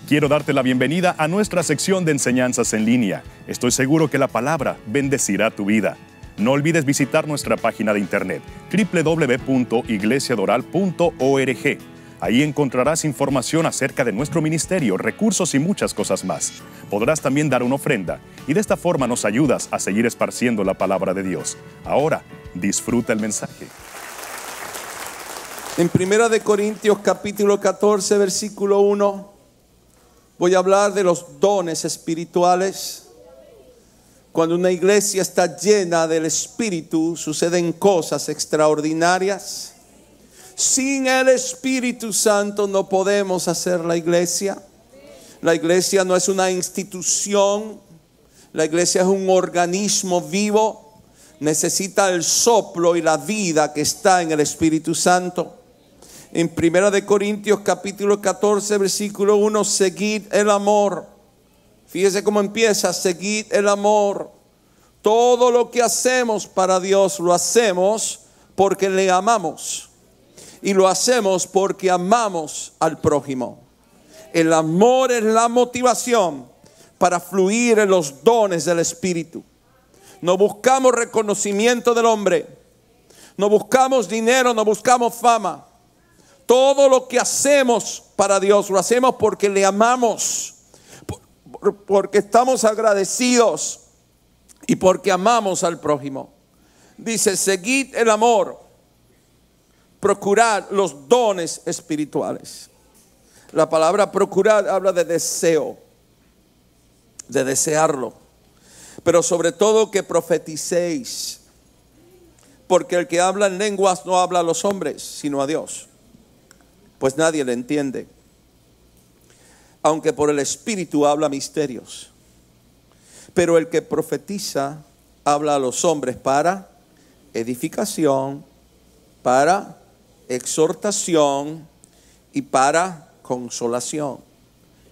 Quiero darte la bienvenida a nuestra sección de enseñanzas en línea. Estoy seguro que la palabra bendecirá tu vida. No olvides visitar nuestra página de internet www.iglesiadoral.org. Ahí encontrarás información acerca de nuestro ministerio, recursos y muchas cosas más. Podrás también dar una ofrenda y de esta forma nos ayudas a seguir esparciendo la palabra de Dios. Ahora, disfruta el mensaje. En 1 Corintios capítulo 14, versículo 1, voy a hablar de los dones espirituales. Cuando una iglesia está llena del Espíritu, suceden cosas extraordinarias. Sin el Espíritu Santo no podemos hacer la iglesia. La iglesia no es una institución. La iglesia es un organismo vivo. Necesita el soplo y la vida que está en el Espíritu Santo. En 1 Corintios capítulo 14, versículo 1, seguid el amor. Fíjese cómo empieza: seguid el amor. Todo lo que hacemos para Dios lo hacemos porque le amamos. Y lo hacemos porque amamos al prójimo. El amor es la motivación para fluir en los dones del Espíritu. No buscamos reconocimiento del hombre. No buscamos dinero, no buscamos fama. Todo lo que hacemos para Dios lo hacemos porque le amamos. Porque estamos agradecidos y porque amamos al prójimo. Dice: seguid el amor. Procurar los dones espirituales. La palabra procurar habla de deseo, de desearlo, pero sobre todo que profeticéis, porque el que habla en lenguas no habla a los hombres, sino a Dios, pues nadie le entiende, aunque por el Espíritu habla misterios. Pero el que profetiza habla a los hombres para edificación, para exhortación y para consolación.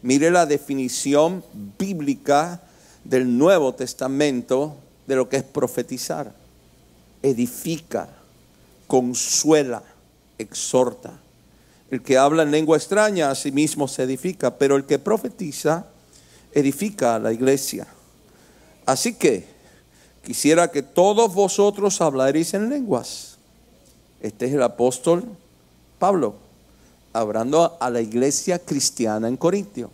Mire la definición bíblica del Nuevo Testamento de lo que es profetizar: edifica, consuela, exhorta. El que habla en lengua extraña a sí mismo se edifica, pero el que profetiza edifica a la iglesia. Así que quisiera que todos vosotros hablaréis en lenguas. Este es el apóstol Pablo hablando a la iglesia cristiana en Corintio.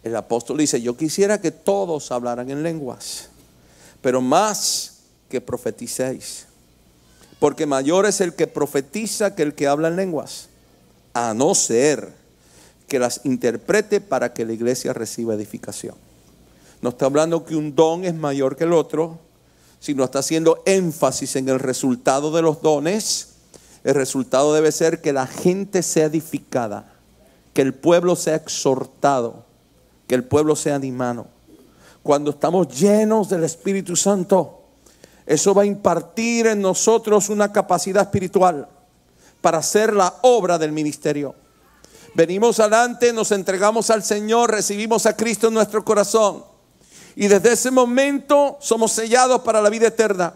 El apóstol dice: yo quisiera que todos hablaran en lenguas, pero más que profeticéis, porque mayor es el que profetiza que el que habla en lenguas, a no ser que las interprete para que la iglesia reciba edificación. No está hablando que un don es mayor que el otro, sino está haciendo énfasis en el resultado de los dones. El resultado debe ser que la gente sea edificada, que el pueblo sea exhortado, que el pueblo sea animado. Cuando estamos llenos del Espíritu Santo, eso va a impartir en nosotros una capacidad espiritual para hacer la obra del ministerio. Venimos adelante, nos entregamos al Señor, recibimos a Cristo en nuestro corazón, y desde ese momento somos sellados para la vida eterna.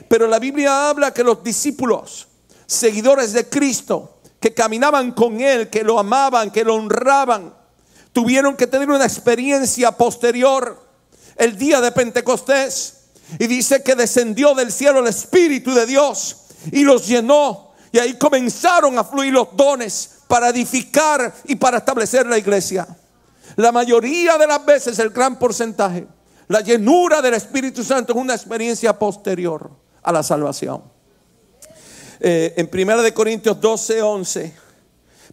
Pero la Biblia habla que los discípulos, seguidores de Cristo, que caminaban con Él, que lo amaban, que lo honraban, tuvieron que tener una experiencia posterior el día de Pentecostés. Y dice que descendió del cielo el Espíritu de Dios y los llenó. Y ahí comenzaron a fluir los dones para edificar y para establecer la iglesia. La mayoría de las veces, el gran porcentaje, la llenura del Espíritu Santo es una experiencia posterior a la salvación. En 1 Corintios 12, 11,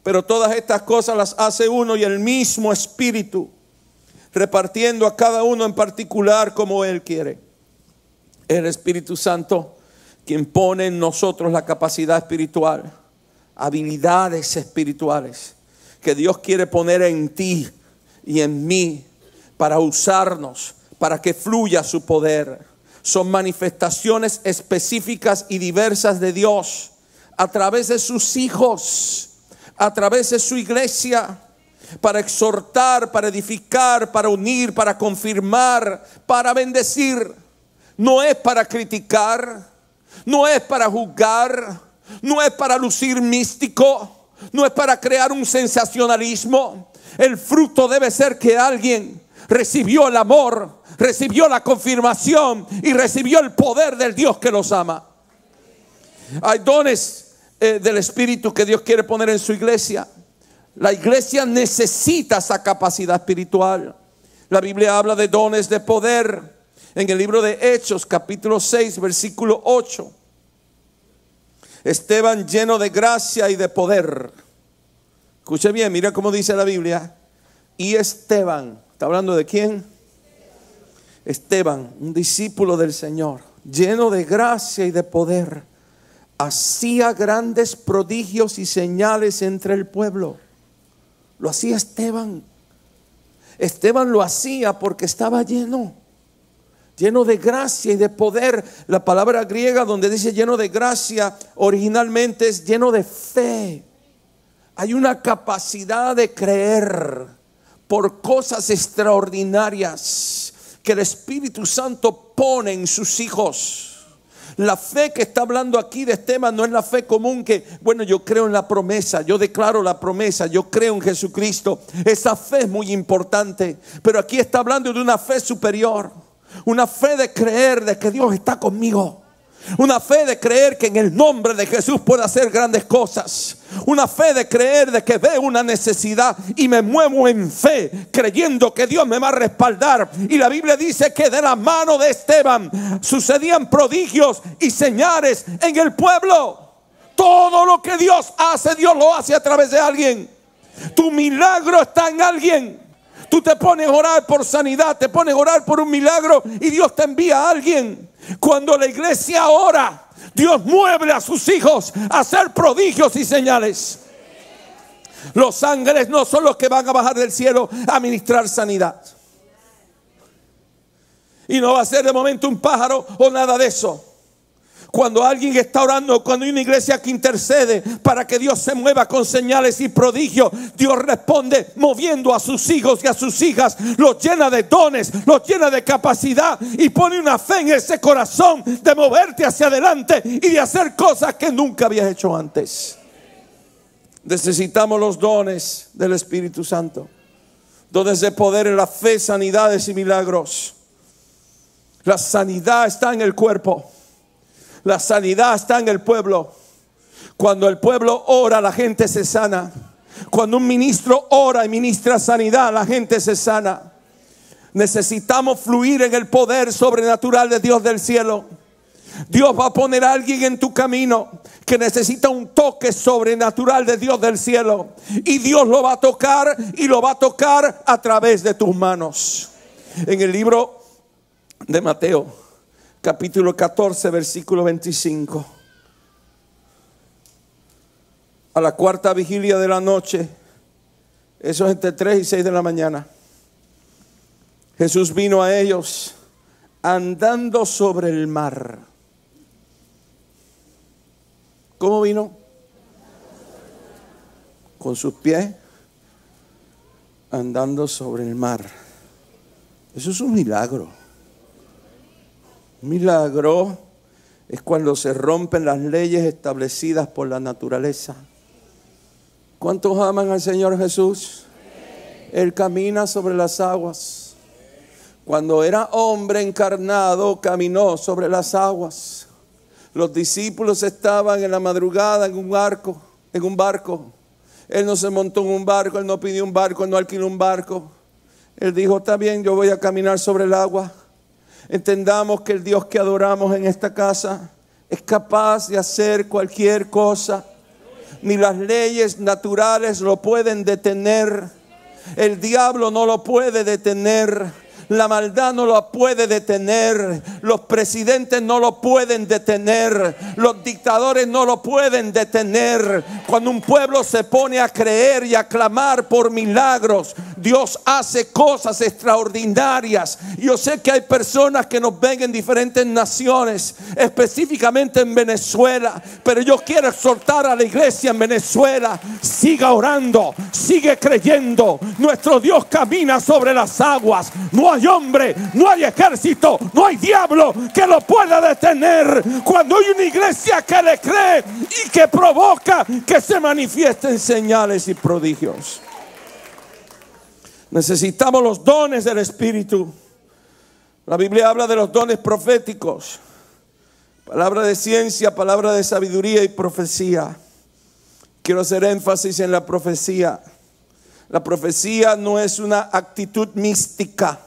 pero todas estas cosas las hace uno y el mismo Espíritu, repartiendo a cada uno en particular como Él quiere. El Espíritu Santo quien pone en nosotros la capacidad espiritual, habilidades espirituales que Dios quiere poner en ti y en mí para usarnos, para que fluya su poder. Son manifestaciones específicas y diversas de Dios a través de sus hijos, a través de su iglesia, para exhortar, para edificar, para unir, para confirmar, para bendecir. No es para criticar, no es para juzgar, no es para lucir místico, no es para crear un sensacionalismo. El fruto debe ser que alguien recibió el amor, recibió la confirmación y recibió el poder del Dios que los ama. Hay dones del Espíritu que Dios quiere poner en su iglesia. La iglesia necesita esa capacidad espiritual. La Biblia habla de dones de poder en el libro de Hechos, capítulo 6, versículo 8. Esteban lleno de gracia y de poder. Escuche bien, mira cómo dice la Biblia. Y Esteban, ¿está hablando de quién? Esteban, un discípulo del Señor, lleno de gracia y de poder, hacía grandes prodigios y señales entre el pueblo. Lo hacía Esteban. Esteban lo hacía porque estaba lleno de gracia y de poder. La palabra griega donde dice lleno de gracia originalmente es lleno de fe. Hay una capacidad de creer por cosas extraordinarias que el Espíritu Santo pone en sus hijos. La fe que está hablando aquí de Esteban no es la fe común que, bueno, yo creo en la promesa, yo declaro la promesa, yo creo en Jesucristo. Esa fe es muy importante, pero aquí está hablando de una fe superior, una fe de creer de que Dios está conmigo. Una fe de creer que en el nombre de Jesús puedo hacer grandes cosas. Una fe de creer de que veo una necesidad y me muevo en fe, creyendo que Dios me va a respaldar. Y la Biblia dice que de la mano de Esteban sucedían prodigios y señales en el pueblo. Todo lo que Dios hace, Dios lo hace a través de alguien. Tu milagro está en alguien. Tú te pones a orar por sanidad, te pones a orar por un milagro y Dios te envía a alguien. Cuando la iglesia ora, Dios mueve a sus hijos a hacer prodigios y señales. Los ángeles no son los que van a bajar del cielo a ministrar sanidad. Y no va a ser de momento un pájaro o nada de eso. Cuando alguien está orando, cuando hay una iglesia que intercede para que Dios se mueva con señales y prodigios, Dios responde moviendo a sus hijos y a sus hijas, los llena de dones, los llena de capacidad y pone una fe en ese corazón de moverte hacia adelante y de hacer cosas que nunca habías hecho antes. Necesitamos los dones del Espíritu Santo, dones de poder en la fe, sanidades y milagros. La sanidad está en el cuerpo. La sanidad está en el pueblo. Cuando el pueblo ora, la gente se sana. Cuando un ministro ora y ministra sanidad, la gente se sana. Necesitamos fluir en el poder sobrenatural de Dios del cielo. Dios va a poner a alguien en tu camino que necesita un toque sobrenatural de Dios del cielo. Y Dios lo va a tocar y lo va a tocar a través de tus manos. En el libro de Mateo, capítulo 14, versículo 25. A la cuarta vigilia de la noche, eso es entre 3 y 6 de la mañana, Jesús vino a ellos andando sobre el mar. ¿Cómo vino? Con sus pies andando sobre el mar. Eso es un milagro. Un milagro es cuando se rompen las leyes establecidas por la naturaleza. ¿Cuántos aman al Señor Jesús? Él camina sobre las aguas. Cuando era hombre encarnado, caminó sobre las aguas. Los discípulos estaban en la madrugada en un barco. Él no se montó en un barco, él no pidió un barco, él no alquiló un barco. Él dijo, está bien, yo voy a caminar sobre el agua. Entendamos que el Dios que adoramos en esta casa es capaz de hacer cualquier cosa. Ni las leyes naturales lo pueden detener. El diablo no lo puede detener. La maldad no lo puede detener. Los presidentes no lo pueden detener. Los dictadores no lo pueden detener. Cuando un pueblo se pone a creer y a clamar por milagros, Dios hace cosas extraordinarias. Yo sé que hay personas que nos ven en diferentes naciones, específicamente en Venezuela, pero yo quiero exhortar a la iglesia en Venezuela: siga orando, sigue creyendo. Nuestro Dios camina sobre las aguas. No hay hombre, no hay ejército, no hay diablo que lo pueda detener cuando hay una iglesia que le cree y que provoca que se manifiesten señales y prodigios. Necesitamos los dones del Espíritu. La Biblia habla de los dones proféticos, palabra de ciencia, palabra de sabiduría y profecía. Quiero hacer énfasis en la profecía. La profecía no es una actitud mística.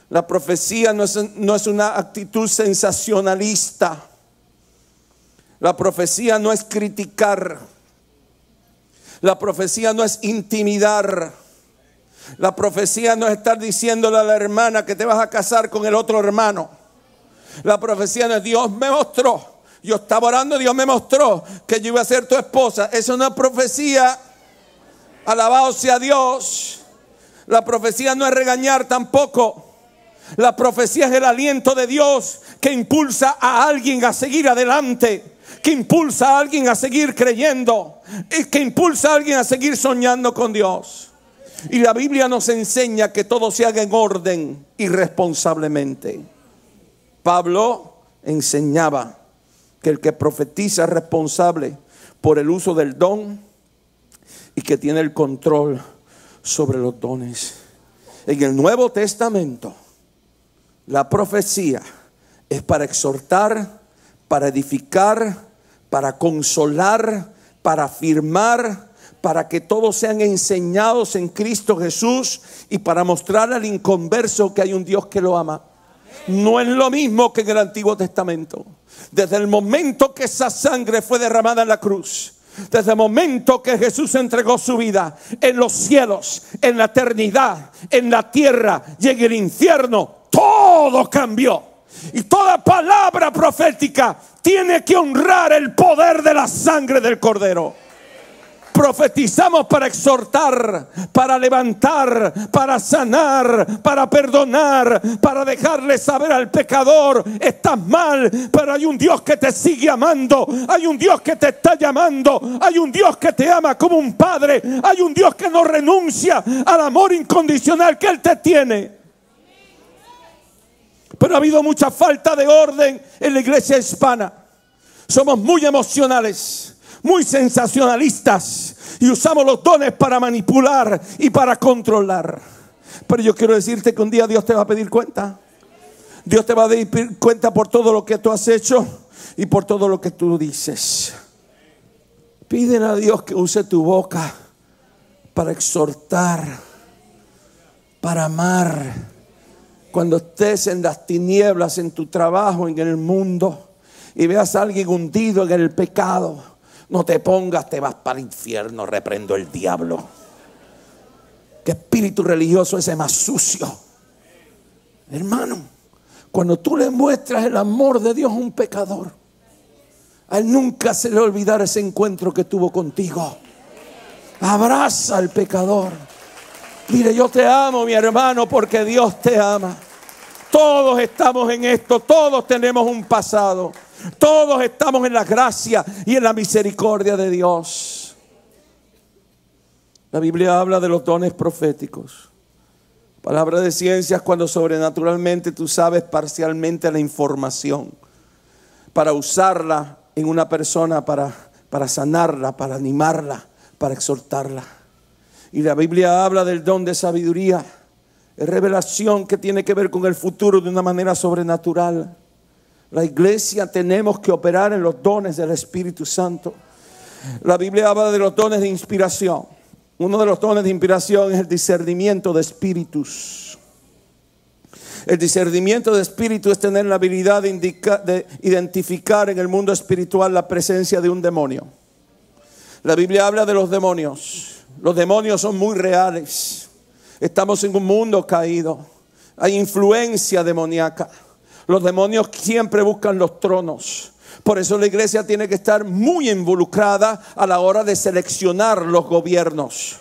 La profecía no es una actitud sensacionalista. La profecía no es criticar. La profecía no es intimidar. La profecía no es estar diciéndole a la hermana que te vas a casar con el otro hermano. La profecía no es Dios me mostró. Yo estaba orando, Dios me mostró que yo iba a ser tu esposa. Esa es una profecía. Alabado sea Dios. La profecía no es regañar tampoco. La profecía es el aliento de Dios que impulsa a alguien a seguir adelante, que impulsa a alguien a seguir creyendo, que impulsa a alguien a seguir soñando con Dios. Y la Biblia nos enseña que todo se haga en orden y responsablemente. Pablo enseñaba que el que profetiza es responsable por el uso del don y que tiene el control sobre los dones. En el Nuevo Testamento, la profecía es para exhortar, para edificar, para consolar, para afirmar, para que todos sean enseñados en Cristo Jesús y para mostrar al inconverso que hay un Dios que lo ama. No es lo mismo que en el Antiguo Testamento. Desde el momento que esa sangre fue derramada en la cruz, desde el momento que Jesús entregó su vida, en los cielos, en la eternidad, en la tierra y en el infierno, todo cambió. Y toda palabra profética tiene que honrar el poder de la sangre del Cordero. Profetizamos para exhortar, para levantar, para sanar, para perdonar, para dejarle saber al pecador: estás mal, pero hay un Dios que te sigue amando, hay un Dios que te está llamando, hay un Dios que te ama como un padre, hay un Dios que no renuncia al amor incondicional que Él te tiene. Pero ha habido mucha falta de orden en la iglesia hispana. Somos muy emocionales, muy sensacionalistas y usamos los dones para manipular y para controlar. Pero yo quiero decirte que un día Dios te va a pedir cuenta. Dios te va a pedir cuenta por todo lo que tú has hecho y por todo lo que tú dices. Pídele a Dios que use tu boca para exhortar, para amar. Cuando estés en las tinieblas, en tu trabajo, en el mundo, y veas a alguien hundido en el pecado, no te pongas, te vas para el infierno, reprendo el diablo. ¿Qué espíritu religioso ese más sucio? Hermano, cuando tú le muestras el amor de Dios a un pecador, a él nunca se le olvidará ese encuentro que tuvo contigo. Abraza al pecador. Mire, yo te amo, mi hermano, porque Dios te ama. Todos estamos en esto, todos tenemos un pasado. Todos estamos en la gracia y en la misericordia de Dios. La Biblia habla de los dones proféticos. Palabra de ciencia es cuando sobrenaturalmente tú sabes parcialmente la información para usarla en una persona, para sanarla, para animarla, para exhortarla. Y la Biblia habla del don de sabiduría, es revelación que tiene que ver con el futuro de una manera sobrenatural. La iglesia tenemos que operar en los dones del Espíritu Santo. La Biblia habla de los dones de inspiración. Uno de los dones de inspiración es el discernimiento de espíritus. El discernimiento de espíritu es tener la habilidad de identificar en el mundo espiritual la presencia de un demonio. La Biblia habla de los demonios. Los demonios son muy reales. Estamos en un mundo caído. Hay influencia demoníaca. Los demonios siempre buscan los tronos. Por eso la iglesia tiene que estar muy involucrada a la hora de seleccionar los gobiernos.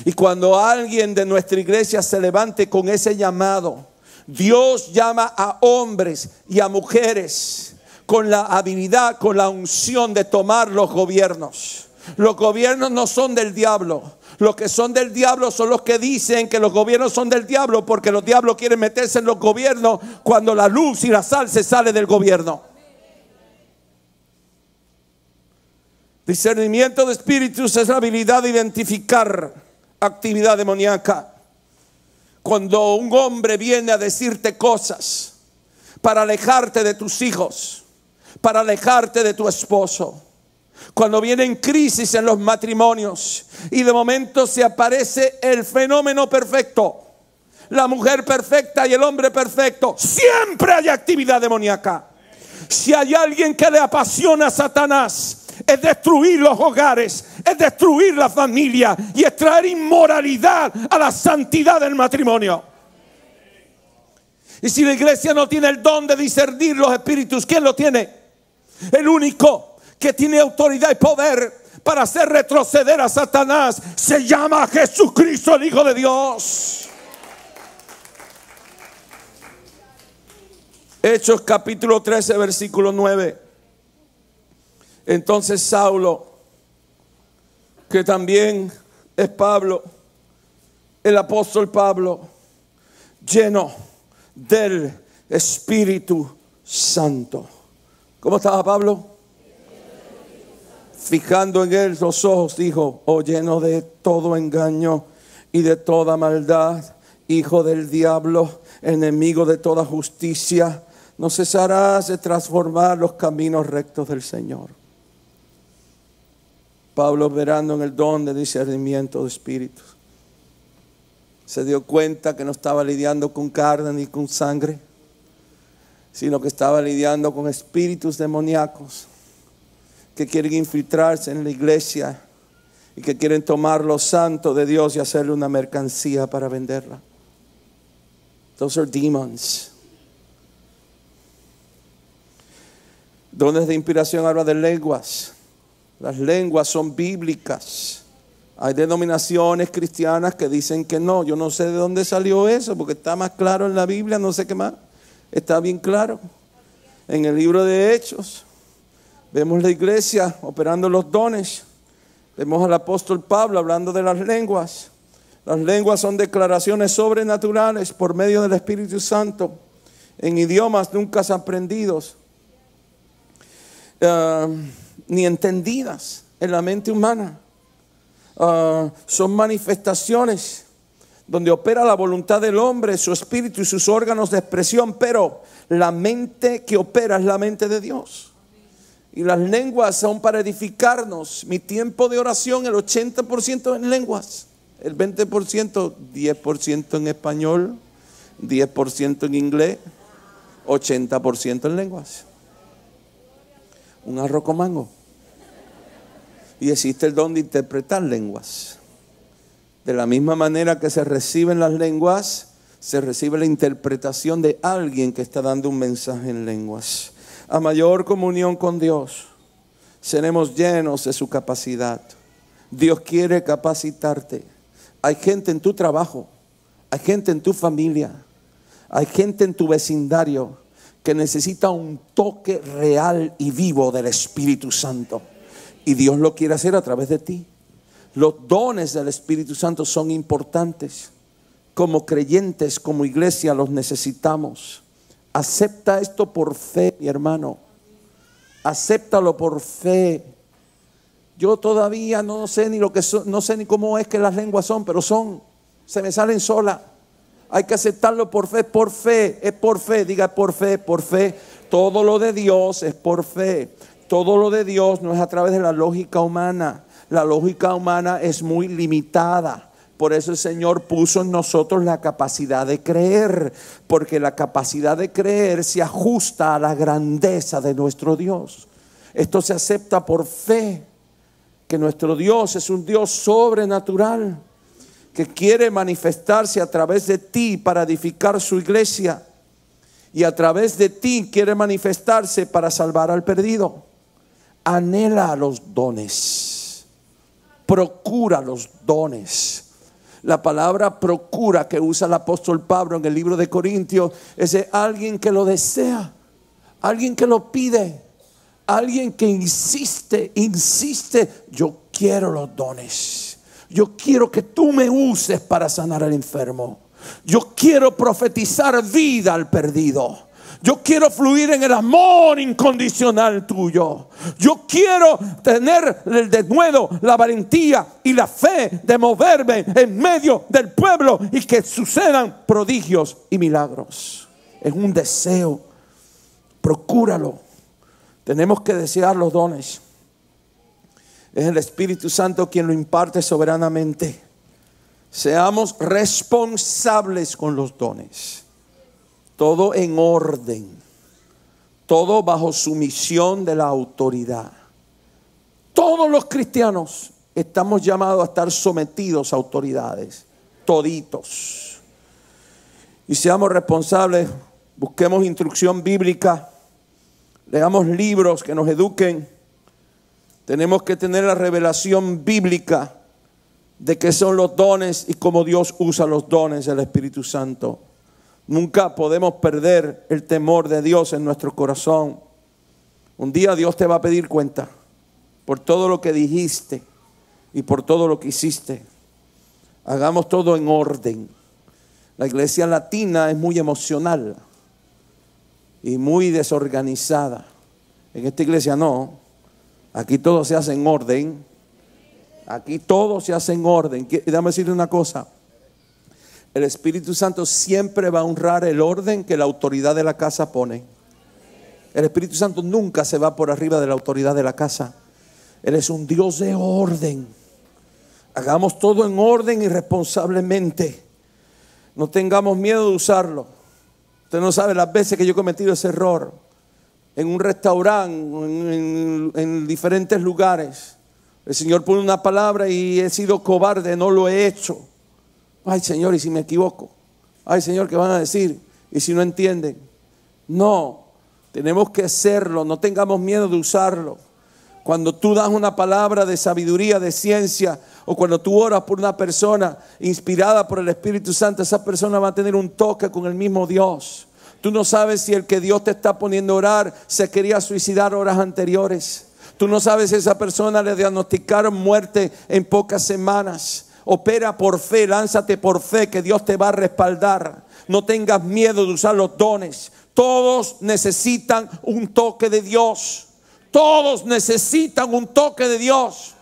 Y cuando alguien de nuestra iglesia se levante con ese llamado, Dios llama a hombres y a mujeres con la habilidad, con la unción de tomar los gobiernos. Los gobiernos no son del diablo. Los que son del diablo son los que dicen que los gobiernos son del diablo, porque los diablos quieren meterse en los gobiernos cuando la luz y la sal se sale del gobierno. Discernimiento de espíritus es la habilidad de identificar actividad demoníaca. Cuando un hombre viene a decirte cosas para alejarte de tus hijos, para alejarte de tu esposo. Cuando vienen crisis en los matrimonios y de momento se aparece el fenómeno perfecto, la mujer perfecta y el hombre perfecto, siempre hay actividad demoníaca. Si hay alguien que le apasiona a Satanás, es destruir los hogares, es destruir la familia y es traer inmoralidad a la santidad del matrimonio. Y si la iglesia no tiene el don de discernir los espíritus, ¿quién lo tiene? El único que tiene autoridad y poder para hacer retroceder a Satanás se llama Jesucristo, el Hijo de Dios. Hechos capítulo 13 versículo 9. Entonces Saulo, que también es Pablo, el apóstol Pablo, lleno del Espíritu Santo. ¿Cómo estaba Pablo? Fijando en él los ojos, dijo: oh, lleno de todo engaño y de toda maldad, hijo del diablo, enemigo de toda justicia, no cesarás de transformar los caminos rectos del Señor. Pablo, operando en el don de discernimiento de espíritus, se dio cuenta que no estaba lidiando con carne ni con sangre, sino que estaba lidiando con espíritus demoníacos que quieren infiltrarse en la iglesia y que quieren tomar lo santo de Dios y hacerle una mercancía para venderla. Those are demons. Dones de inspiración habla de lenguas. Las lenguas son bíblicas. Hay denominaciones cristianas que dicen que no. Yo no sé de dónde salió eso, porque está más claro en la Biblia, no sé qué más. Está bien claro. En el libro de Hechos vemos la iglesia operando los dones. Vemos al apóstol Pablo hablando de las lenguas. Las lenguas son declaraciones sobrenaturales por medio del Espíritu Santo en idiomas nunca aprendidos, ni entendidas en la mente humana. Son manifestaciones donde opera la voluntad del hombre, su espíritu y sus órganos de expresión, pero la mente que opera es la mente de Dios. Y las lenguas son para edificarnos. Mi tiempo de oración, el 80% en lenguas, el 20%, 10% en español, 10% en inglés, 80% en lenguas. Un arroz con mango. Y existe el don de interpretar lenguas. De la misma manera que se reciben las lenguas, se recibe la interpretación de alguien que está dando un mensaje en lenguas. A mayor comunión con Dios, seremos llenos de su capacidad. Dios quiere capacitarte. Hay gente en tu trabajo, hay gente en tu familia, hay gente en tu vecindario que necesita un toque real y vivo del Espíritu Santo. Y Dios lo quiere hacer a través de ti. Los dones del Espíritu Santo son importantes. Como creyentes, como iglesia, los necesitamos. Acepta esto por fe, mi hermano. Acéptalo por fe. Yo todavía no sé ni lo que son, no sé ni cómo es que las lenguas son, pero son. Se me salen solas. Hay que aceptarlo por fe, es por fe, diga por fe, por fe. Todo lo de Dios es por fe. Todo lo de Dios no es a través de la lógica humana. La lógica humana es muy limitada. Por eso el Señor puso en nosotros la capacidad de creer, porque la capacidad de creer se ajusta a la grandeza de nuestro Dios. Esto se acepta por fe, que nuestro Dios es un Dios sobrenatural, que quiere manifestarse a través de ti para edificar su iglesia, y a través de ti quiere manifestarse para salvar al perdido. Anhela los dones, procura los dones. La palabra procura que usa el apóstol Pablo en el libro de Corintios es de alguien que lo desea, alguien que lo pide, alguien que insiste. Yo quiero los dones. Yo quiero que tú me uses para sanar al enfermo. Yo quiero profetizar vida al perdido. Yo quiero fluir en el amor incondicional tuyo. Yo quiero tener de nuevo la valentía y la fe de moverme en medio del pueblo y que sucedan prodigios y milagros. Es un deseo. Procúralo. Tenemos que desear los dones. Es el Espíritu Santo quien lo imparte soberanamente. Seamos responsables con los dones. Todo en orden. Todo bajo sumisión de la autoridad. Todos los cristianos estamos llamados a estar sometidos a autoridades. Toditos. Y seamos responsables. Busquemos instrucción bíblica. Leamos libros que nos eduquen. Tenemos que tener la revelación bíblica de qué son los dones y cómo Dios usa los dones del Espíritu Santo. Nunca podemos perder el temor de Dios en nuestro corazón. Un día Dios te va a pedir cuenta por todo lo que dijiste y por todo lo que hiciste. Hagamos todo en orden. La iglesia latina es muy emocional y muy desorganizada. En esta iglesia no. Aquí todo se hace en orden. Aquí todo se hace en orden. Y déjame decirle una cosa. El Espíritu Santo siempre va a honrar el orden que la autoridad de la casa pone. El Espíritu Santo nunca se va por arriba de la autoridad de la casa. Él es un Dios de orden. Hagamos todo en orden y responsablemente. No tengamos miedo de usarlo. Usted no sabe las veces que yo he cometido ese error. En un restaurante, en diferentes lugares. El Señor pone una palabra y he sido cobarde, no lo he hecho. Ay, Señor, ¿y si me equivoco? Ay, Señor, ¿qué van a decir? ¿Y si no entienden? No, tenemos que hacerlo, no tengamos miedo de usarlo. Cuando tú das una palabra de sabiduría, de ciencia, o cuando tú oras por una persona inspirada por el Espíritu Santo, esa persona va a tener un toque con el mismo Dios. Tú no sabes si el que Dios te está poniendo a orar se quería suicidar horas anteriores. Tú no sabes si a esa persona le diagnosticaron muerte en pocas semanas. Opera por fe, lánzate por fe que Dios te va a respaldar. No tengas miedo de usar los dones. Todos necesitan un toque de Dios. Todos necesitan un toque de Dios.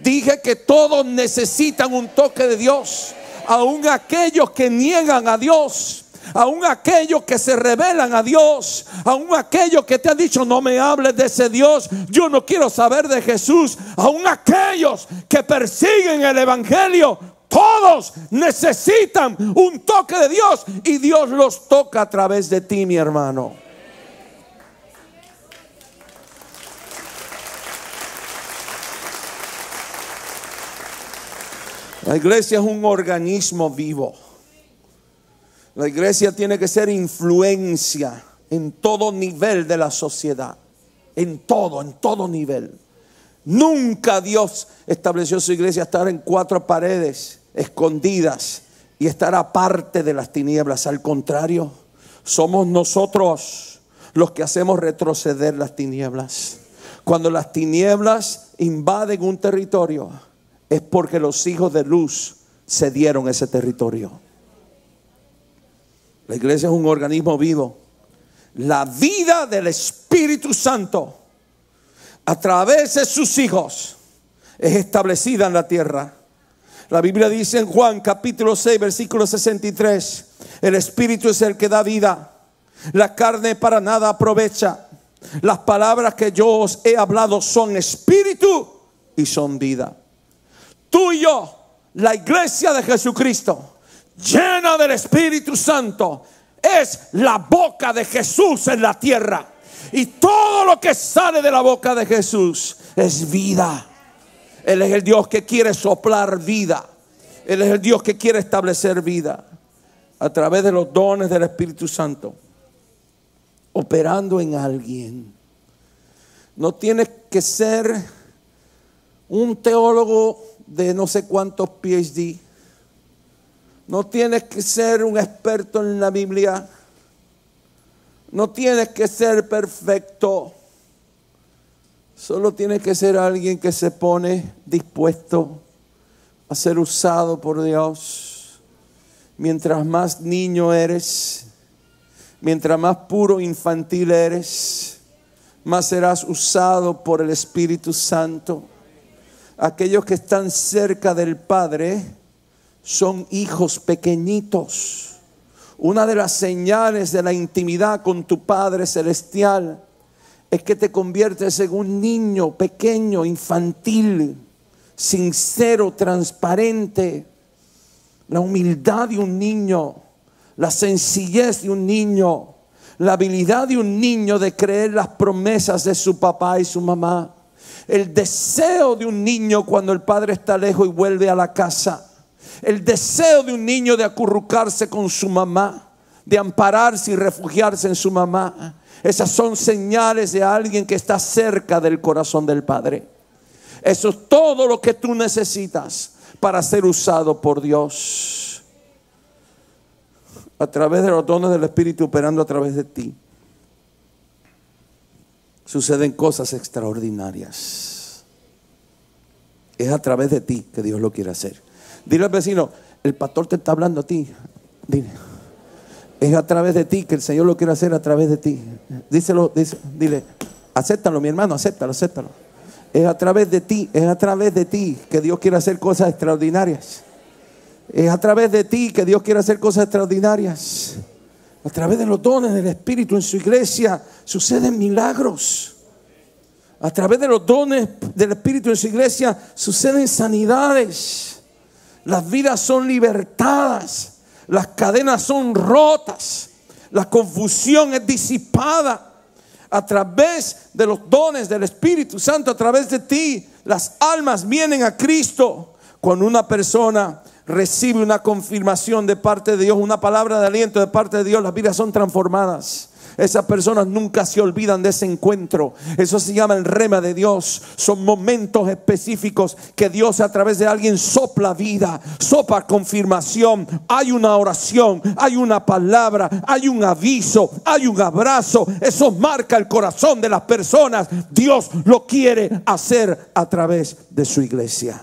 Dije que todos necesitan un toque de Dios. Aún aquellos que niegan a Dios. Aún aquellos que se rebelan a Dios, aún aquellos que te han dicho no me hables de ese Dios, yo no quiero saber de Jesús, aún aquellos que persiguen el evangelio, todos necesitan un toque de Dios y Dios los toca a través de ti, mi hermano. La iglesia es un organismo vivo. La iglesia tiene que ser influencia en todo nivel de la sociedad. En todo nivel. Nunca Dios estableció su iglesia estar en cuatro paredes escondidas y estar aparte de las tinieblas. Al contrario, somos nosotros los que hacemos retroceder las tinieblas. Cuando las tinieblas invaden un territorio, es porque los hijos de luz cedieron ese territorio. La iglesia es un organismo vivo. La vida del Espíritu Santo a través de sus hijos es establecida en la tierra. La Biblia dice en Juan capítulo 6 versículo 63: el Espíritu es el que da vida, la carne para nada aprovecha. Las palabras que yo os he hablado son espíritu y son vida. Tú y yo, la iglesia de Jesucristo, llena del Espíritu Santo, es la boca de Jesús en la tierra. Y todo lo que sale de la boca de Jesús es vida. Él es el Dios que quiere soplar vida. Él es el Dios que quiere establecer vida a través de los dones del Espíritu Santo, operando en alguien. No tienes que ser un teólogo de no sé cuántos PhD. No tienes que ser un experto en la Biblia. No tienes que ser perfecto. Solo tienes que ser alguien que se pone dispuesto a ser usado por Dios. Mientras más niño eres, Mientras más puro infantil eres, más serás usado por el Espíritu Santo. Aquellos que están cerca del Padre son hijos pequeñitos. Una de las señales de la intimidad con tu Padre Celestial es que te conviertes en un niño pequeño, infantil, sincero, transparente. La humildad de un niño, la sencillez de un niño, la habilidad de un niño de creer las promesas de su papá y su mamá. El deseo de un niño cuando el padre está lejos y vuelve a la casa. El deseo de un niño de acurrucarse con su mamá, de ampararse y refugiarse en su mamá. Esas son señales de alguien que está cerca del corazón del Padre. Eso es todo lo que tú necesitas para ser usado por Dios. A través de los dones del Espíritu operando a través de ti, suceden cosas extraordinarias. Es a través de ti que Dios lo quiere hacer. Dile al vecino, el pastor te está hablando a ti. Dile, es a través de ti que el Señor lo quiere hacer, a través de ti. Díselo, dile, acéptalo mi hermano, acéptalo. Es a través de ti que Dios quiere hacer cosas extraordinarias. Es a través de ti que Dios quiere hacer cosas extraordinarias. A través de los dones del Espíritu en su iglesia suceden milagros. A través de los dones del Espíritu en su iglesia suceden sanidades. Las vidas son libertadas. Las cadenas son rotas. La confusión es disipada. A través de los dones del Espíritu Santo, a través de ti, las almas vienen a Cristo. Cuando una persona recibe una confirmación de parte de Dios, una palabra de aliento de parte de Dios, las vidas son transformadas. Esas personas nunca se olvidan de ese encuentro. Eso se llama el rema de Dios. Son momentos específicos que Dios a través de alguien sopla vida, sopla confirmación. Hay una oración, hay una palabra, hay un aviso, hay un abrazo. Eso marca el corazón de las personas. Dios lo quiere hacer a través de su iglesia.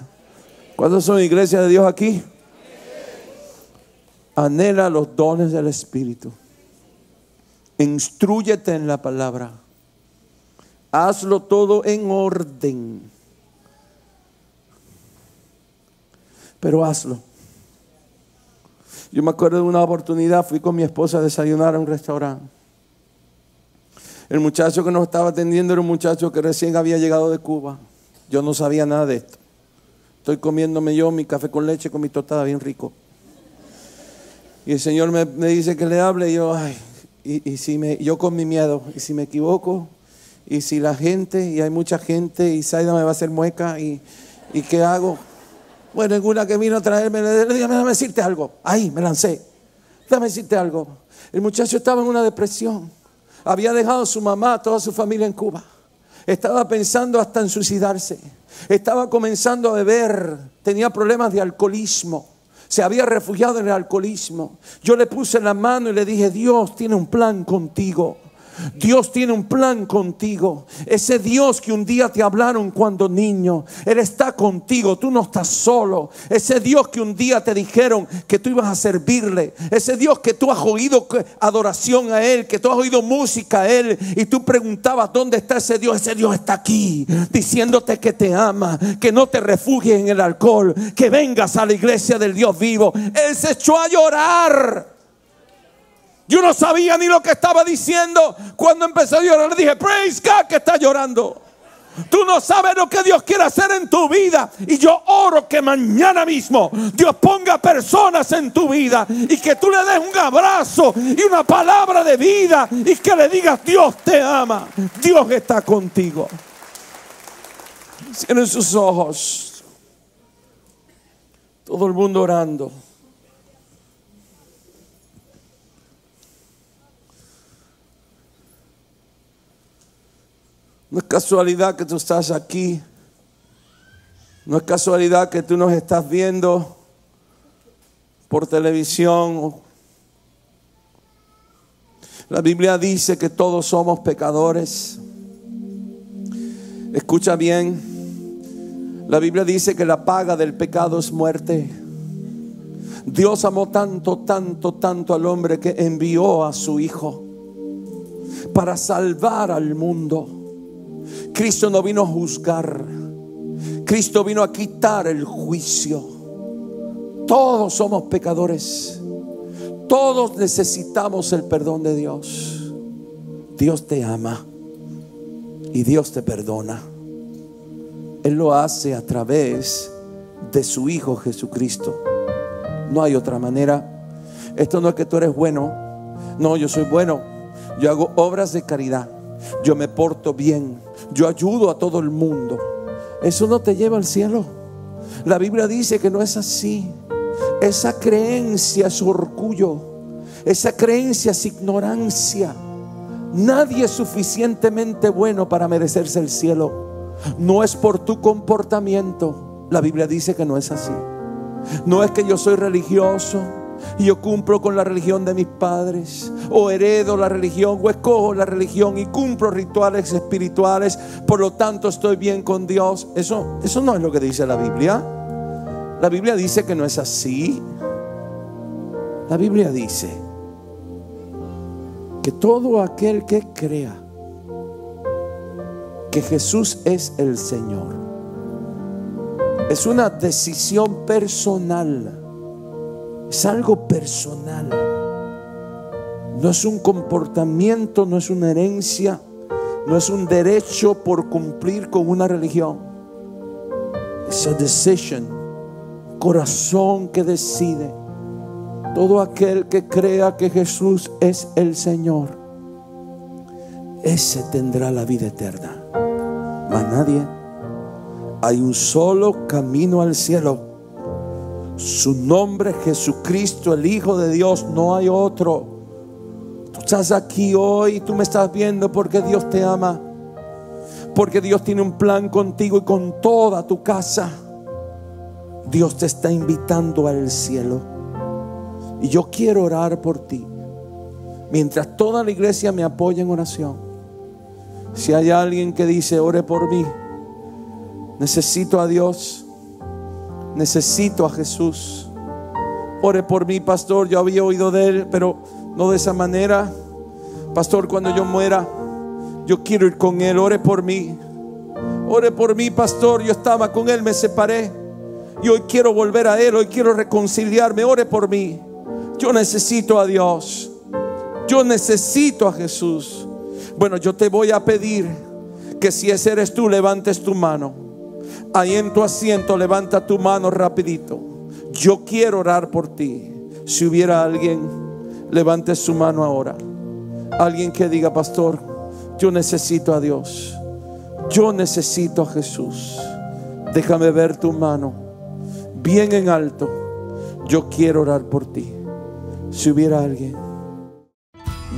¿Cuántos son iglesias de Dios aquí? Anhela los dones del Espíritu. Instrúyete en la palabra. Hazlo todo en orden. Pero hazlo. Yo me acuerdo de una oportunidad, fui con mi esposa a desayunar a un restaurante. El muchacho que nos estaba atendiendo era un muchacho que recién había llegado de Cuba. Yo no sabía nada de esto. Estoy comiéndome yo mi café con leche con mi tostada bien rico. Y el Señor me dice que le hable y yo, yo con mi miedo, y si me equivoco, y si la gente, y hay mucha gente, y Zaida me va a hacer mueca, y ¿qué hago? Bueno, en una que vino a traerme, le dije, déjame decirte algo. Ahí me lancé. Déjame decirte algo. El muchacho estaba en una depresión. Había dejado a su mamá, toda su familia en Cuba. Estaba pensando hasta en suicidarse. Estaba comenzando a beber. Tenía problemas de alcoholismo. Se había refugiado en el alcoholismo. Yo le puse la mano y le dije, Dios tiene un plan contigo. Dios tiene un plan contigo. Ese Dios que un día te hablaron cuando niño, Él está contigo, tú no estás solo. Ese Dios que un día te dijeron que tú ibas a servirle. Ese Dios que tú has oído adoración a Él, que tú has oído música a Él, y tú preguntabas ¿dónde está ese Dios? Ese Dios está aquí, diciéndote que te ama, que no te refugies en el alcohol, que vengas a la iglesia del Dios vivo. Él se echó a llorar. Yo no sabía ni lo que estaba diciendo. Cuando empezó a llorar le dije, praise God, que está llorando. Tú no sabes lo que Dios quiere hacer en tu vida. Y yo oro que mañana mismo Dios ponga personas en tu vida y que tú le des un abrazo y una palabra de vida y que le digas, Dios te ama, Dios está contigo. Cierren sus ojos. Todo el mundo orando. No es casualidad que tú estás aquí. No es casualidad que tú nos estás viendo por televisión. La Biblia dice que todos somos pecadores. Escucha bien. La Biblia dice que la paga del pecado es muerte. Dios amó tanto, tanto, tanto al hombre que envió a su Hijo. para salvar al mundo. Cristo no vino a juzgar, Cristo vino a quitar el juicio. Todos somos pecadores, todos necesitamos el perdón de Dios. Dios te ama y Dios te perdona. Él lo hace a través de su Hijo Jesucristo. No hay otra manera. Esto no es que tú eres bueno. No, yo soy bueno. Yo hago obras de caridad. Yo me porto bien. Yo ayudo a todo el mundo. Eso no te lleva al cielo. La Biblia dice que no es así. Esa creencia es orgullo. Esa creencia es ignorancia. Nadie es suficientemente bueno para merecerse el cielo. No es por tu comportamiento. La Biblia dice que no es así. No es que yo soy religioso y yo cumplo con la religión de mis padres, o heredo la religión, o escojo la religión y cumplo rituales espirituales, por lo tanto estoy bien con Dios. Eso no es lo que dice la Biblia. La Biblia dice que no es así. La Biblia dice que todo aquel que crea que Jesús es el Señor, es una decisión personal. Es algo personal. No es un comportamiento, no es una herencia, no es un derecho por cumplir con una religión. Es a decision, corazón que decide. Todo aquel que crea que Jesús es el Señor, ese tendrá la vida eterna. Más nadie. Hay un solo camino al cielo. Su nombre es Jesucristo, el Hijo de Dios. No hay otro. Tú estás aquí hoy, tú me estás viendo porque Dios te ama, porque Dios tiene un plan contigo y con toda tu casa. Dios te está invitando al cielo. Y yo quiero orar por ti, mientras toda la iglesia me apoya en oración. Si hay alguien que dice: ore por mí, necesito a Dios, necesito a Jesús, ore por mí, pastor, yo había oído de Él, pero no de esa manera. Pastor, cuando yo muera, yo quiero ir con Él, ore por mí. Ore por mí, pastor, yo estaba con Él, me separé y hoy quiero volver a Él, hoy quiero reconciliarme, ore por mí. Yo necesito a Dios, yo necesito a Jesús. Bueno, yo te voy a pedir que si ese eres tú, levantes tu mano. Ahí en tu asiento, levanta tu mano rapidito. Yo quiero orar por ti. Si hubiera alguien, levante su mano ahora. Alguien que diga: pastor, yo necesito a Dios, yo necesito a Jesús. Déjame ver tu mano bien en alto. Yo quiero orar por ti. Si hubiera alguien.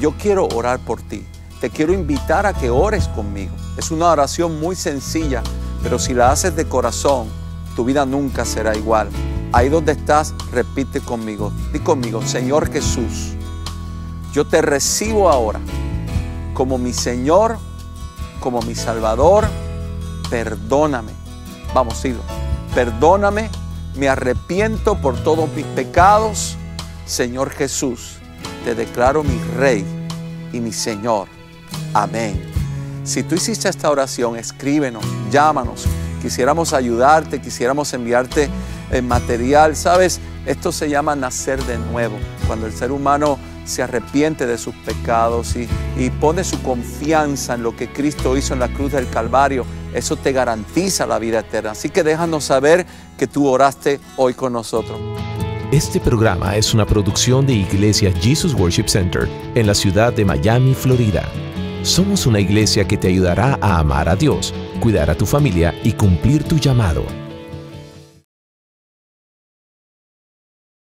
Yo quiero orar por ti. Te quiero invitar a que ores conmigo. Es una oración muy sencilla, pero si la haces de corazón, tu vida nunca será igual. Ahí donde estás, repite conmigo. Di conmigo: Señor Jesús, yo te recibo ahora como mi Señor, como mi Salvador. Perdóname. Vamos, dilo. Perdóname, me arrepiento por todos mis pecados. Señor Jesús, te declaro mi Rey y mi Señor. Amén. Si tú hiciste esta oración, escríbenos, llámanos. Quisiéramos ayudarte, quisiéramos enviarte material. ¿Sabes? Esto se llama nacer de nuevo. Cuando el ser humano se arrepiente de sus pecados y pone su confianza en lo que Cristo hizo en la cruz del Calvario, eso te garantiza la vida eterna. Así que déjanos saber que tú oraste hoy con nosotros. Este programa es una producción de Iglesia Jesus Worship Center en la ciudad de Miami, Florida. Somos una iglesia que te ayudará a amar a Dios, cuidar a tu familia y cumplir tu llamado.